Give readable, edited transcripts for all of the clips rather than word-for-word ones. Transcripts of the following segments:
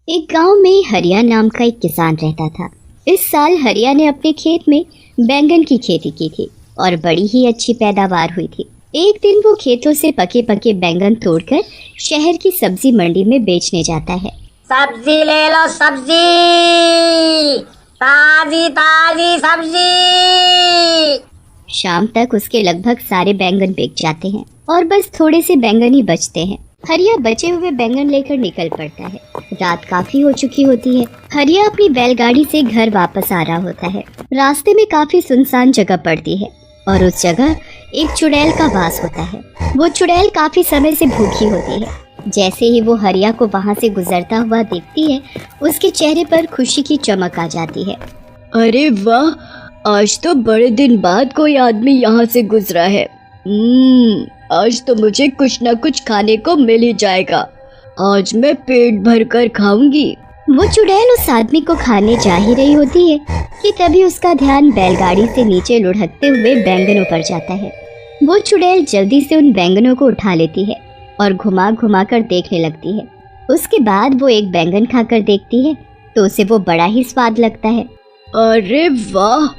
एक गांव में हरिया नाम का एक किसान रहता था। इस साल हरिया ने अपने खेत में बैंगन की खेती की थी और बड़ी ही अच्छी पैदावार हुई थी। एक दिन वो खेतों से पके पके बैंगन तोड़कर शहर की सब्जी मंडी में बेचने जाता है। सब्जी ले लो, सब्जी ताजी ताजी सब्जी। शाम तक उसके लगभग सारे बैंगन बिक जाते हैं और बस थोड़े से बैंगन ही बचते हैं। हरिया बचे हुए बैंगन लेकर निकल पड़ता है। रात काफी हो चुकी होती है। हरिया अपनी बैलगाड़ी से घर वापस आ रहा होता है। रास्ते में काफी सुनसान जगह पड़ती है और उस जगह एक चुड़ैल का वास होता है। वो चुड़ैल काफी समय से भूखी होती है। जैसे ही वो हरिया को वहाँ से गुजरता हुआ देखती है, उसके चेहरे पर खुशी की चमक आ जाती है। अरे वाह, आज तो बड़े दिन बाद कोई आदमी यहाँ से गुजरा है। आज तो मुझे कुछ न कुछ खाने को मिल ही जाएगा। आज मैं पेट भर कर खाऊंगी। वो चुड़ैल उस आदमी को खाने जा ही रही होती है कि तभी उसका ध्यान बैलगाड़ी से नीचे लुढ़कते हुए बैंगनों पर जाता है। वो चुड़ैल जल्दी से उन बैंगनों को उठा लेती है और घुमा घुमा कर देखने लगती है। उसके बाद वो एक बैंगन खाकर देखती है तो उसे वो बड़ा ही स्वाद लगता है। अरे वाह,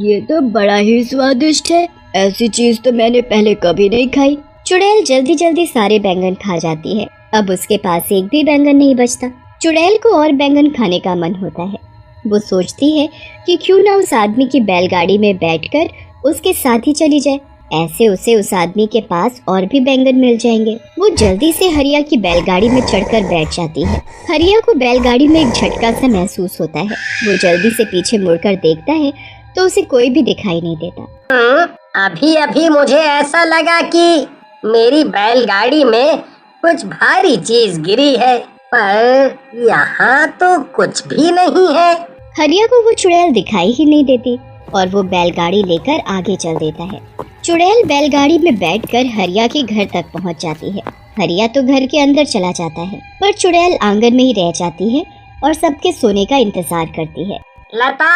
ये तो बड़ा ही स्वादिष्ट है। ऐसी चीज तो मैंने पहले कभी नहीं खाई। चुड़ैल जल्दी जल्दी सारे बैंगन खा जाती है। अब उसके पास एक भी बैंगन नहीं बचता। चुड़ैल को और बैंगन खाने का मन होता है। वो सोचती है कि क्यों ना उस आदमी की बैलगाड़ी में बैठकर उसके साथ ही चली जाए। ऐसे उसे उस आदमी के पास और भी बैंगन मिल जाएंगे। वो जल्दी से हरिया की बैलगाड़ी में चढ़कर बैठ जाती है। हरिया को बैलगाड़ी में एक झटका सा महसूस होता है। वो जल्दी से पीछे मुड़कर देखता है तो उसे कोई भी दिखाई नहीं देता। अभी अभी मुझे ऐसा लगा कि मेरी बैलगाड़ी में कुछ भारी चीज गिरी है, पर यहाँ तो कुछ भी नहीं है। हरिया को वो चुड़ैल दिखाई ही नहीं देती और वो बैलगाड़ी लेकर आगे चल देता है। चुड़ैल बैलगाड़ी में बैठकर हरिया के घर तक पहुँच जाती है। हरिया तो घर के अंदर चला जाता है, पर चुड़ैल आंगन में ही रह जाती है और सबके सोने का इंतजार करती है। लता,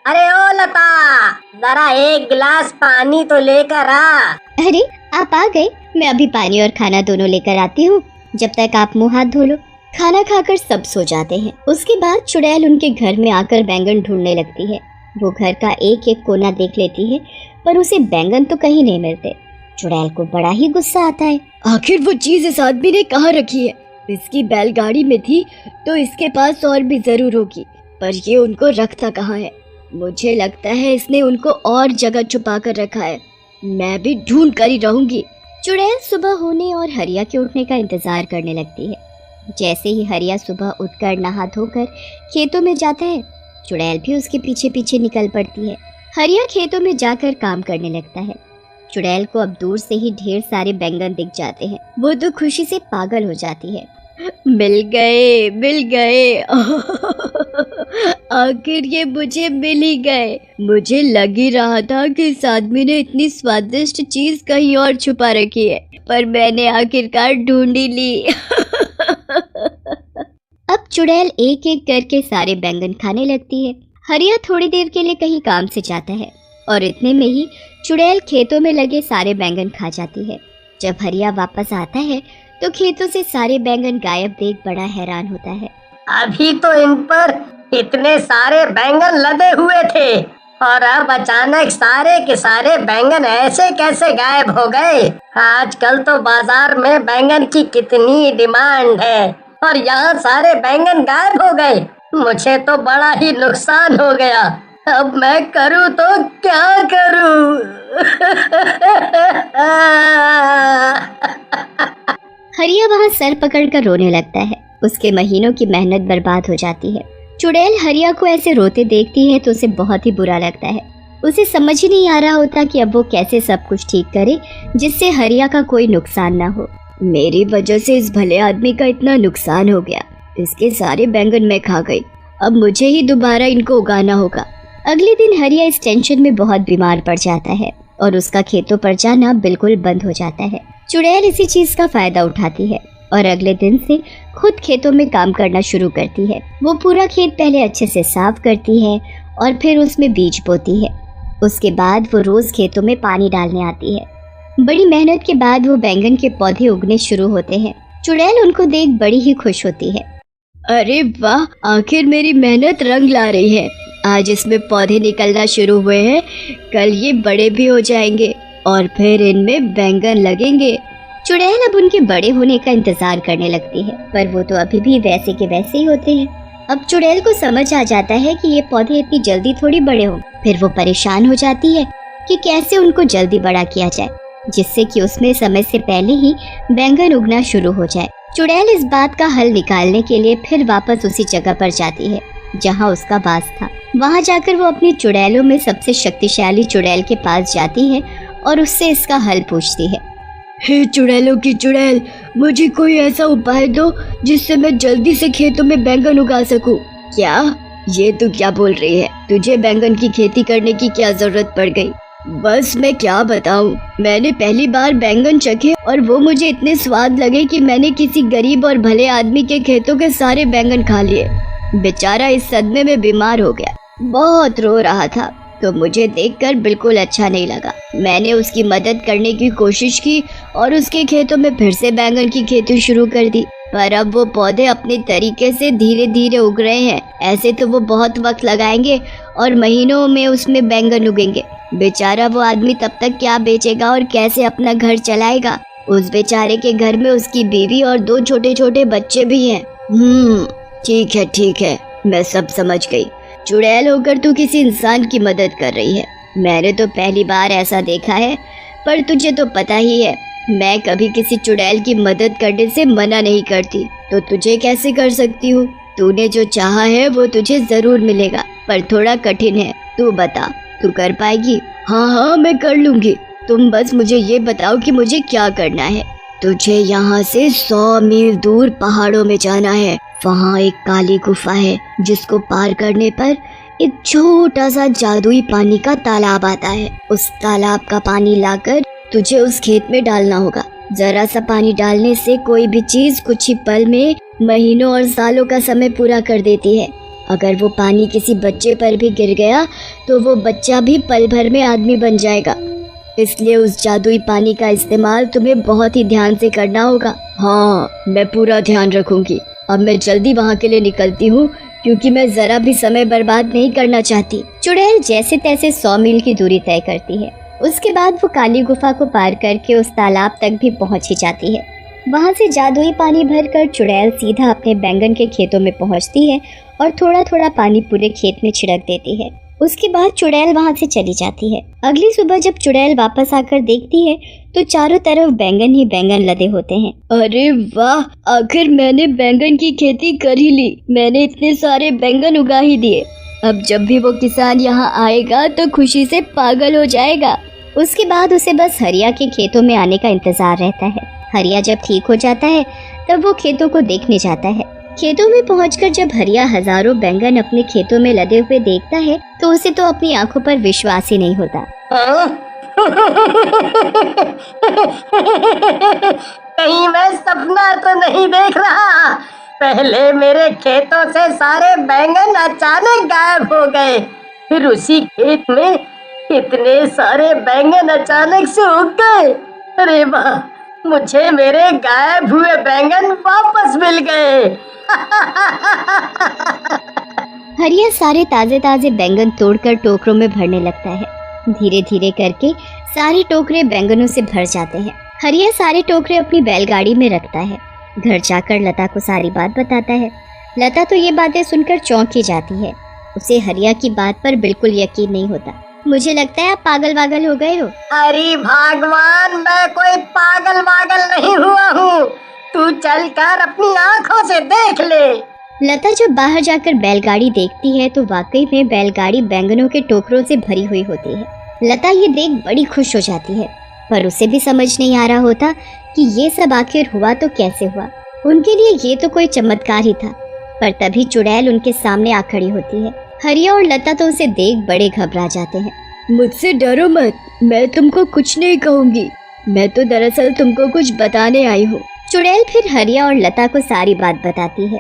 अरे ओ लता, जरा एक गिलास पानी तो लेकर आ। अरे आप आ गए, मैं अभी पानी और खाना दोनों लेकर आती हूँ। जब तक आप मुँह हाथ धो लो। खाना खाकर सब सो जाते हैं। उसके बाद चुड़ैल उनके घर में आकर बैंगन ढूंढने लगती है। वो घर का एक एक कोना देख लेती है, पर उसे बैंगन तो कहीं नहीं मिलते। चुड़ैल को बड़ा ही गुस्सा आता है। आखिर वो चीज इस आदमी ने कहाँ रखी है? इसकी बैलगाड़ी में थी तो इसके पास और भी जरूर होगी, पर ये उनको रखता कहाँ है? मुझे लगता है इसने उनको और जगह छुपा कर रखा है। मैं भी ढूंढ कर ही रहूंगी। चुड़ैल सुबह होने और हरिया के उठने का इंतजार करने लगती है। जैसे ही हरिया सुबह उठकर नहा धोकर खेतों में जाता है, चुड़ैल भी उसके पीछे पीछे निकल पड़ती है। हरिया खेतों में जाकर काम करने लगता है। चुड़ैल को अब दूर से ही ढेर सारे बैंगन दिख जाते हैं। वो तो खुशी से पागल हो जाती है। मिल गए, मिल गए। आखिर ये मुझे मिल ही गए। मुझे लग ही रहा था कि इस आदमी ने इतनी स्वादिष्ट चीज कहीं और छुपा रखी है, पर मैंने आखिरकार ढूंढ ही ली। अब चुड़ैल एक एक करके सारे बैंगन खाने लगती है। हरिया थोड़ी देर के लिए कहीं काम से जाता है और इतने में ही चुड़ैल खेतों में लगे सारे बैंगन खा जाती है। जब हरिया वापस आता है तो खेतों से सारे बैंगन गायब देख बड़ा हैरान होता है। अभी तो इन पर इतने सारे बैंगन लदे हुए थे और अब अचानक सारे के सारे बैंगन ऐसे कैसे गायब हो गए? आजकल तो बाजार में बैंगन की कितनी डिमांड है और यहाँ सारे बैंगन गायब हो गए। मुझे तो बड़ा ही नुकसान हो गया। अब मैं करूँ तो क्या करूँ? हरिया वहाँ सर पकड़कर रोने लगता है। उसके महीनों की मेहनत बर्बाद हो जाती है। चुड़ैल हरिया को ऐसे रोते देखती है तो उसे बहुत ही बुरा लगता है। उसे समझ ही नहीं आ रहा होता कि अब वो कैसे सब कुछ ठीक करे जिससे हरिया का कोई नुकसान ना हो। मेरी वजह से इस भले आदमी का इतना नुकसान हो गया। इसके सारे बैंगन मैं खा गई। अब मुझे ही दोबारा इनको उगाना होगा। अगले दिन हरिया इस टेंशन में बहुत बीमार पड़ जाता है और उसका खेतों पर जाना बिल्कुल बंद हो जाता है। चुड़ैल इसी चीज का फायदा उठाती है और अगले दिन से खुद खेतों में काम करना शुरू करती है। वो पूरा खेत पहले अच्छे से साफ करती है और फिर उसमें बीज बोती है। उसके बाद वो रोज खेतों में पानी डालने आती है। बड़ी मेहनत के बाद वो बैंगन के पौधे उगने शुरू होते हैं। चुड़ैल उनको देख बड़ी ही खुश होती है। अरे वाह, आखिर मेरी मेहनत रंग ला रही है। आज इसमें पौधे निकलना शुरू हुए हैं, कल ये बड़े भी हो जाएंगे और फिर इनमें बैंगन लगेंगे। चुड़ैल अब उनके बड़े होने का इंतजार करने लगती है, पर वो तो अभी भी वैसे के वैसे ही होते हैं। अब चुड़ैल को समझ आ जाता है कि ये पौधे इतनी जल्दी थोड़ी बड़े हों। फिर वो परेशान हो जाती है कि कैसे उनको जल्दी बड़ा किया जाए, जिससे कि उसमें समय से पहले ही बैंगन उगना शुरू हो जाए। चुड़ैल इस बात का हल निकालने के लिए फिर वापस उसी जगह पर जाती है जहाँ उसका वास था। वहाँ जाकर वो अपनी चुड़ैलों में सबसे शक्तिशाली चुड़ैल के पास जाती है और उससे इसका हल पूछती है। हे चुड़ैलों की चुड़ैल, मुझे कोई ऐसा उपाय दो जिससे मैं जल्दी से खेतों में बैंगन उगा सकूं। क्या? ये तू क्या बोल रही है? तुझे बैंगन की खेती करने की क्या जरूरत पड़ गई? बस मैं क्या बताऊं, मैंने पहली बार बैंगन चखे और वो मुझे इतने स्वाद लगे कि मैंने किसी गरीब और भले आदमी के खेतों के सारे बैंगन खा लिए। बेचारा इस सदमे में बीमार हो गया, बहुत रो रहा था, तो मुझे देखकर बिल्कुल अच्छा नहीं लगा। मैंने उसकी मदद करने की कोशिश की और उसके खेतों में फिर से बैंगन की खेती शुरू कर दी, पर अब वो पौधे अपने तरीके से धीरे धीरे उग रहे हैं। ऐसे तो वो बहुत वक्त लगाएंगे और महीनों में उसमें बैंगन उगेंगे। बेचारा वो आदमी तब तक क्या बेचेगा और कैसे अपना घर चलाएगा? उस बेचारे के घर में उसकी बीवी और 2 छोटे छोटे बच्चे भी हैं। ठीक है, मैं सब समझ गई। चुड़ैल होकर तू किसी इंसान की मदद कर रही है। मैंने तो पहली बार ऐसा देखा है, पर तुझे तो पता ही है मैं कभी किसी चुड़ैल की मदद करने से मना नहीं करती, तो तुझे कैसे कर सकती हूँ? तूने जो चाहा है वो तुझे जरूर मिलेगा, पर थोड़ा कठिन है। तू बता, तू कर पाएगी? हाँ, मैं कर लूंगी। तुम बस मुझे ये बताओ कि मुझे क्या करना है। तुझे यहाँ से 100 मील दूर पहाड़ों में जाना है। वहाँ एक काली गुफा है जिसको पार करने पर एक छोटा सा जादुई पानी का तालाब आता है। उस तालाब का पानी लाकर तुझे उस खेत में डालना होगा। जरा सा पानी डालने से कोई भी चीज कुछ ही पल में महीनों और सालों का समय पूरा कर देती है। अगर वो पानी किसी बच्चे पर भी गिर गया तो वो बच्चा भी पल भर में आदमी बन जाएगा। इसलिए उस जादुई पानी का इस्तेमाल तुम्हें बहुत ही ध्यान से करना होगा। हाँ, मैं पूरा ध्यान रखूंगी। अब मैं जल्दी वहाँ के लिए निकलती हूँ, क्योंकि मैं जरा भी समय बर्बाद नहीं करना चाहती। चुड़ैल जैसे तैसे 100 मील की दूरी तय करती है। उसके बाद वो काली गुफा को पार करके उस तालाब तक भी पहुँच ही जाती है। वहाँ से जादुई पानी भरकर चुड़ैल सीधा अपने बैंगन के खेतों में पहुँचती है और थोड़ा थोड़ा पानी पूरे खेत में छिड़क देती है। उसके बाद चुड़ैल वहाँ से चली जाती है। अगली सुबह जब चुड़ैल वापस आकर देखती है तो चारों तरफ बैंगन ही बैंगन लदे होते हैं। अरे वाह, आखिर मैंने बैंगन की खेती कर ही ली। मैंने इतने सारे बैंगन उगा ही दिए। अब जब भी वो किसान यहाँ आएगा तो खुशी से पागल हो जाएगा। उसके बाद उसे बस हरिया के खेतों में आने का इंतजार रहता है। हरिया जब ठीक हो जाता है तब वो खेतों को देखने जाता है। खेतों में पहुंचकर जब हरिया हजारों बैंगन अपने खेतों में लदे हुए देखता है तो उसे तो अपनी आंखों पर विश्वास ही नहीं होता। कहीं मैं सपना तो नहीं देख रहा? पहले मेरे खेतों से सारे बैंगन अचानक गायब हो गए, फिर उसी खेत में इतने सारे बैंगन अचानक से उग गए। अरे वाह, मुझे मेरे गायब हुए बैंगन वापस मिल गए। हरिया सारे ताजे ताजे बैंगन तोड़कर टोकरों में भरने लगता है। धीरे धीरे करके सारे टोकरे बैंगनों से भर जाते हैं। हरिया सारे टोकरे अपनी बैलगाड़ी में रखता है। घर जाकर लता को सारी बात बताता है। लता तो ये बातें सुनकर चौंक ही जाती है। उसे हरिया की बात पर बिल्कुल यकीन नहीं होता। मुझे लगता है आप पागल वागल हो गए हो। अरे भगवान, मैं कोई पागल वागल नहीं हुआ हूँ। तू चलकर अपनी आँखों से देख ले। लता जब बाहर जाकर बैलगाड़ी देखती है तो वाकई में बैलगाड़ी बैंगनों के टोकरों से भरी हुई होती है। लता ये देख बड़ी खुश हो जाती है, पर उसे भी समझ नहीं आ रहा होता कि ये सब आखिर हुआ तो कैसे हुआ। उनके लिए ये तो कोई चमत्कार ही था। पर तभी चुड़ैल उनके सामने आ खड़ी होती है। हरिया और लता तो उसे देख बड़े घबरा जाते हैं। मुझसे डरो मत, मैं तुमको कुछ नहीं कहूँगी। मैं तो दरअसल तुमको कुछ बताने आई हूँ। चुड़ैल फिर हरिया और लता को सारी बात बताती है।